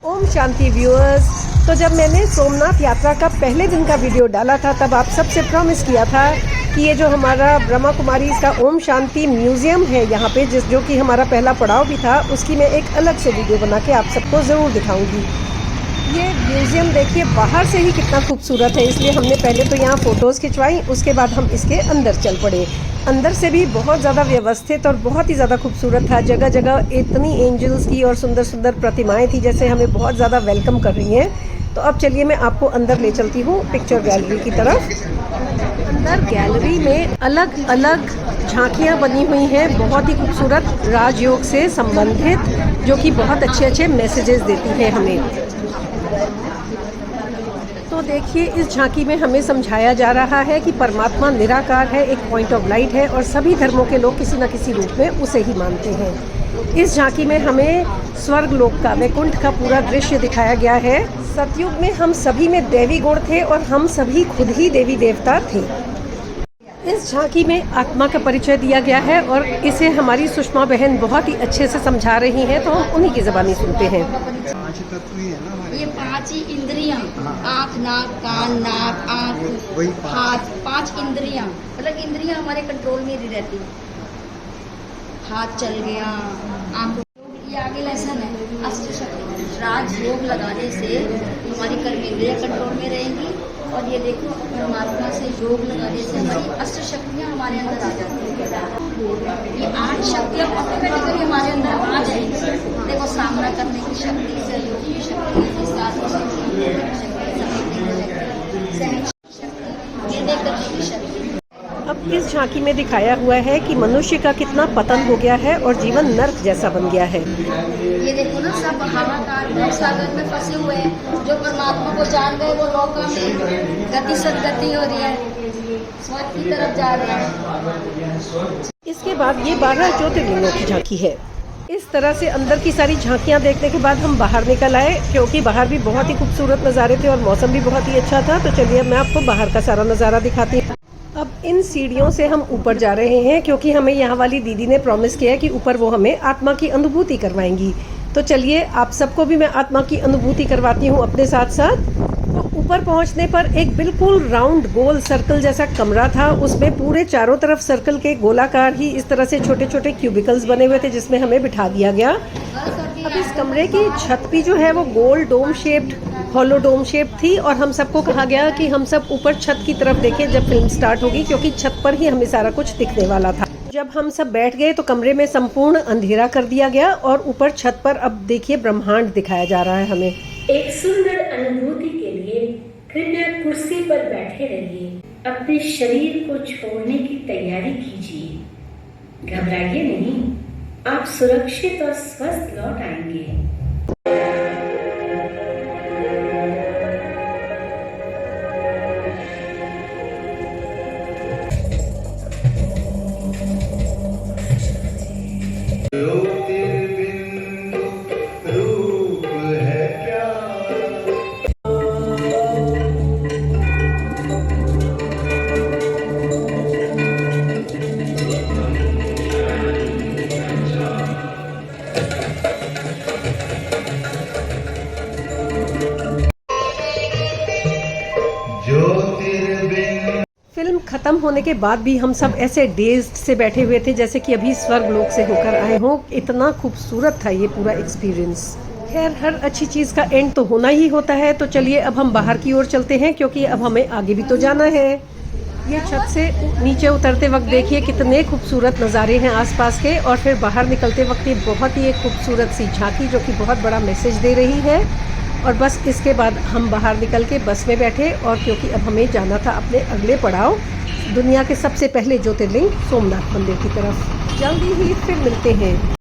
Om Shanti viewers. तो जब मैंने सोमनाथ यात्रा का पहले दिन का वीडियो डाला था तब आप सबसे प्रॉमिस किया था कि ये जो हमारा ब्रह्मा कुमारी इसका ओम शांति म्यूज़ियम है यहाँ पे जो कि हमारा पहला पड़ाव भी था, उसकी मैं एक अलग से वीडियो बना के आप सबको ज़रूर दिखाऊंगी। ये म्यूज़ियम देखिए बाहर से ही कितना खूबसूरत है, इसलिए हमने पहले तो यहाँ फ़ोटोज़ खिंचवाई, उसके बाद हम इसके अंदर चल पड़े। अंदर से भी बहुत ज़्यादा व्यवस्थित और बहुत ही ज़्यादा खूबसूरत था। जगह जगह इतनी एंजल्स की और सुंदर सुंदर प्रतिमाएं थी जैसे हमें बहुत ज़्यादा वेलकम कर रही हैं। तो अब चलिए मैं आपको अंदर ले चलती हूँ पिक्चर गैलरी की तरफ। अंदर गैलरी में अलग अलग झांकियाँ बनी हुई हैं, बहुत ही खूबसूरत राजयोग से संबंधित, जो कि बहुत अच्छे अच्छे मैसेजेस देती हैं हमें। तो देखिए इस झांकी में हमें समझाया जा रहा है कि परमात्मा निराकार है, एक पॉइंट ऑफ लाइट है और सभी धर्मों के लोग किसी न किसी रूप में उसे ही मानते हैं। इस झांकी में हमें स्वर्ग लोक का, वैकुंठ का पूरा दृश्य दिखाया गया है। सतयुग में हम सभी में दैवी गुण थे और हम सभी खुद ही देवी देवता थे। इस झांकी में आत्मा का परिचय दिया गया है और इसे हमारी सुषमा बहन बहुत ही अच्छे से समझा रही हैं, तो हम उन्हीं की ज़बानी सुनते हैं। पांच तत्व ही है ना हमारे। ये पांच ही इंद्रियां, आँख, नाक, कान, नाक, आँख, हाथ, पांच इंद्रियां, मतलब इंद्रियां हमारे कंट्रोल में ही रहती। हाथ चल गया, आँख। ये आगे लेसन है अष्ट शक्ति। राजयोग लगाने से हमारी कर्मेंद्रियां कंट्रोल में रहेंगी और ये देखो परमात्मा से योग लगाने से हमारी अष्ट शक्तियाँ हमारे अंदर आ जाती हैं। ये आठ शक्तियाँ ऑटोमेटिकली हमारे अंदर आ जाएंगी। देखो सामना करने की शक्ति, सहयोग की शक्ति, विस्तार की शक्ति, समेटने की शक्ति, सहन शक्ति, निर्णय करने की शक्ति। अब इस झांकी में दिखाया हुआ है कि मनुष्य का कितना पतन हो गया है और जीवन नर्क जैसा बन गया है। ये देखो ना, सब हाहाकार भव सागर में फंसे हुए हैं। जो परमात्मा को जान गए वो लोका में गति सदगति हो रही है, स्वर्ग की तरफ जा रहे हैं। इसके बाद ये 12 ज्योतिर्लिंगों की झांकी है। इस तरह से अंदर की सारी झांकियां देखने के बाद हम बाहर निकल आए, क्योंकि बाहर भी बहुत ही खूबसूरत नज़ारे थे और मौसम भी बहुत ही अच्छा था। तो चलिए मैं आपको बाहर का सारा नज़ारा दिखाती हूँ। अब इन सीढ़ियों से हम ऊपर जा रहे हैं, क्योंकि हमें यहाँ वाली दीदी ने प्रॉमिस किया है कि ऊपर वो हमें आत्मा की अनुभूति करवाएंगी। तो चलिए आप सबको भी मैं आत्मा की अनुभूति करवाती हूँ अपने साथ साथ। तो ऊपर पहुँचने पर एक बिल्कुल राउंड गोल सर्कल जैसा कमरा था, उसमें पूरे चारों तरफ सर्कल के गोलाकार ही इस तरह से छोटे छोटे क्यूबिकल्स बने हुए थे जिसमें हमें बिठा दिया गया। अब इस कमरे की छत भी जो है वो गोल dome shaped, hollow dome shape थी और हम सबको कहा गया कि हम सब ऊपर छत की तरफ देखें जब फिल्म स्टार्ट होगी, क्योंकि छत पर ही हमें सारा कुछ दिखने वाला था। जब हम सब बैठ गए तो कमरे में संपूर्ण अंधेरा कर दिया गया और ऊपर छत पर अब देखिए ब्रह्मांड दिखाया जा रहा है हमें। एक सुंदर अनुभूति के लिए कृपया कुर्सी पर बैठे रहिए, अपने शरीर को छोड़ने की तैयारी कीजिए। घबराइए नहीं, आप सुरक्षित और स्वस्थ लौट आएंगे। फिल्म खत्म होने के बाद भी हम सब ऐसे डेज्ड से बैठे हुए थे जैसे कि अभी स्वर्ग लोक से होकर आए हों। इतना खूबसूरत था ये पूरा एक्सपीरियंस। खैर हर अच्छी चीज़ का एंड तो होना ही होता है। तो चलिए अब हम बाहर की ओर चलते हैं, क्योंकि अब हमें आगे भी तो जाना है। ये छत से नीचे उतरते वक्त देखिए कितने खूबसूरत नज़ारे हैं आसपास के, और फिर बाहर निकलते वक्त ये बहुत ही एक खूबसूरत सी झांकी जो कि बहुत बड़ा मैसेज दे रही है। और बस इसके बाद हम बाहर निकल के बस में बैठे, और क्योंकि अब हमें जाना था अपने अगले पड़ाव, दुनिया के सबसे पहले ज्योतिर्लिंग सोमनाथ मंदिर की तरफ। जल्दी ही फिर मिलते हैं।